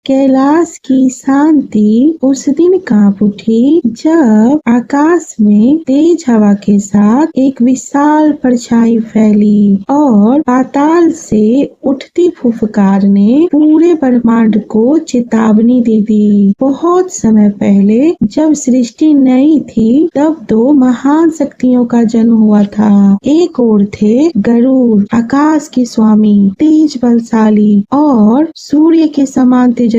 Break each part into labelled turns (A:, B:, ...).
A: कैलाश की शांति उस दिन कांप उठी जब आकाश में तेज हवा के साथ एक विशाल परछाई फैली और पाताल से उठती फुफकार ने पूरे ब्रह्मांड को चेतावनी दे दी। बहुत समय पहले जब सृष्टि नई थी तब दो महान शक्तियों का जन्म हुआ था। एक ओर थे गरुड़ आकाश के स्वामी, तेज बलशाली और सूर्य के समान तेजस्वी,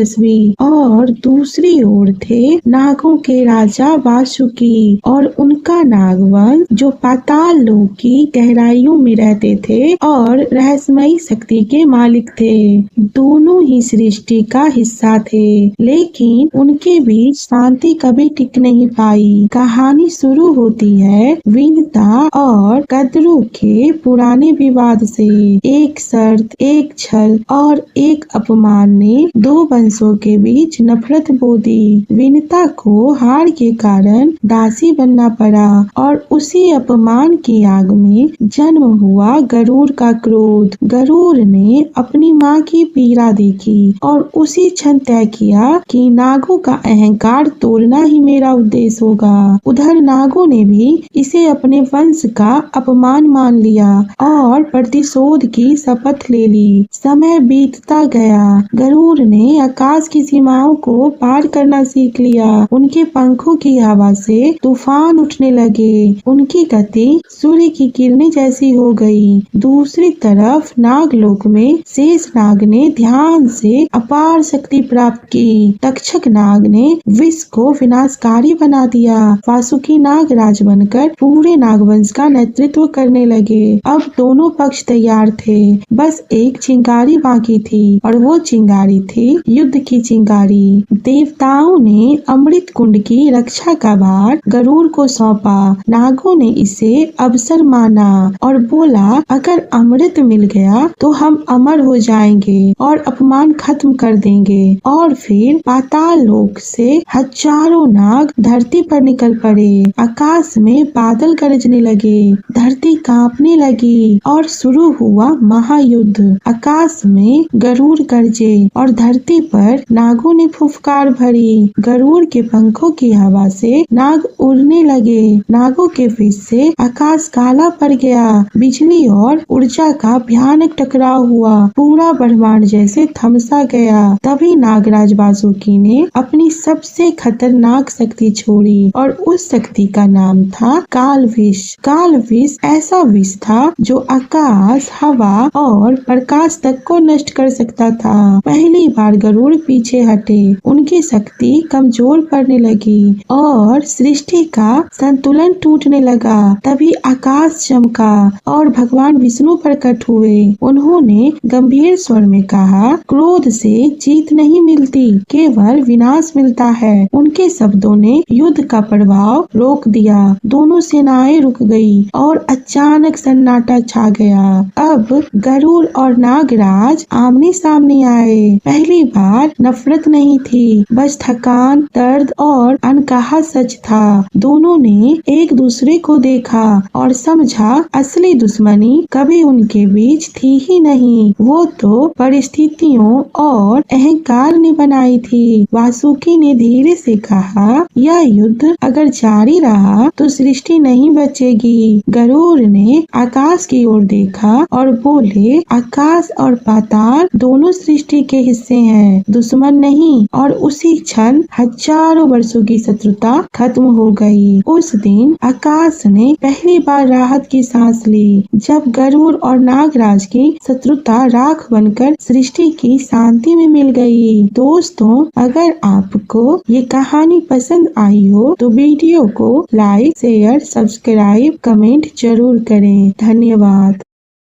A: और दूसरी ओर थे नागों के राजा वासुकी और उनका नागवंश जो पाताल लोक की गहराइयों में रहते थे और रहस्यमयी शक्ति के मालिक थे। दोनों ही सृष्टि का हिस्सा थे, लेकिन उनके बीच शांति कभी टिक नहीं पाई। कहानी शुरू होती है विनता और कद्रू के पुराने विवाद से। एक शर्त, एक छल और एक अपमान ने दो वंशों के बीच नफरत बो दी। विनता को हार के कारण दासी बनना पड़ा और उसी अपमान की आग में जन्म हुआ गरुड़ का क्रोध। गरुड़ ने अपनी माँ की पीड़ा देखी और उसी क्षण तय किया कि नागों का अहंकार तोड़ना ही मेरा उद्देश्य होगा। उधर नागों ने भी इसे अपने वंश का अपमान मान लिया और प्रतिशोध की शपथ ले ली। समय बीतता गया, गरुड़ ने आकाश की सीमाओं को पार करना सीख लिया। उनके पंखों की हवा से तूफान उठने लगे, उनकी गति सूर्य की किरणें जैसी हो गई। दूसरी तरफ नागलोक में शेष नाग ने ध्यान से अपार शक्ति प्राप्त की। तक्षक नाग ने विष को विनाशकारी बना दिया। वासुकी नाग राज बनकर पूरे नागवंश का नेतृत्व करने लगे। अब दोनों पक्ष तैयार थे, बस एक चिंगारी बाकी थी और वो चिंगारी थी युद्ध की चिंगारी। देवताओं ने अमृत कुंड की रक्षा का भार गरुड़ को सौंपा। नागों ने इसे अवसर माना और बोला, अगर अमृत मिल गया तो हम अमर हो जाएंगे और अपमान खत्म कर देंगे। और फिर पाताल लोक से हजारों नाग धरती पर निकल पड़े। आकाश में बादल गरजने लगे, धरती कांपने लगी और शुरू हुआ महायुद्ध। आकाश में गरुड़ गरजे और धरती पर नागों ने फुफकार भरी। गरुड़ के पंखों की हवा से नाग उड़ने लगे। नागों के विष से आकाश काला पड़ गया। बिजली और ऊर्जा का भयानक टकराव हुआ। पूरा ब्रह्मांड जैसे थमसा गया। तभी नागराज वासुकी ने अपनी सबसे खतरनाक शक्ति छोड़ी और उस शक्ति का नाम था काल विष। काल विष ऐसा विष था जो आकाश, हवा और प्रकाश तक को नष्ट कर सकता था। पहली बार गरुड़ पीछे हटे, उनकी शक्ति कमजोर पड़ने लगी और सृष्टि का संतुलन टूटने लगा। तभी आकाश चमका और भगवान विष्णु प्रकट हुए। उन्होंने गंभीर स्वर में कहा, क्रोध से जीत नहीं मिलती, केवल विनाश मिलता है। उनके शब्दों ने युद्ध का प्रभाव रोक दिया। दोनों सेनाएं रुक गई और अचानक सन्नाटा छा गया। अब गरुड़ और नागराज आमने सामने आए। पहली बार नफरत नहीं थी, बस थकान, दर्द और अनकहा सच था। दोनों ने एक दूसरे को देखा और समझा असली दुश्मनी कभी उनके बीच थी ही नहीं, वो तो परिस्थितियों और अहंकार ने बनाई थी। वासुकी ने धीरे से कहा, यह युद्ध अगर जारी रहा तो सृष्टि नहीं बचेगी। गरुड़ ने आकाश की ओर देखा और बोले, आकाश और पाताल दोनों सृष्टि के हिस्से हैं, दुश्मन नहीं। और उसी क्षण हजारों वर्षों की शत्रुता खत्म हो गई। उस दिन आकाश ने पहली बार राहत की सांस ली, जब गरुड़ और नागराज की शत्रुता राख बनकर सृष्टि की शांति में मिल गई। दोस्तों, अगर आपको ये कहानी पसंद आई हो तो वीडियो को लाइक, शेयर, सब्सक्राइब, कमेंट जरूर करें। धन्यवाद।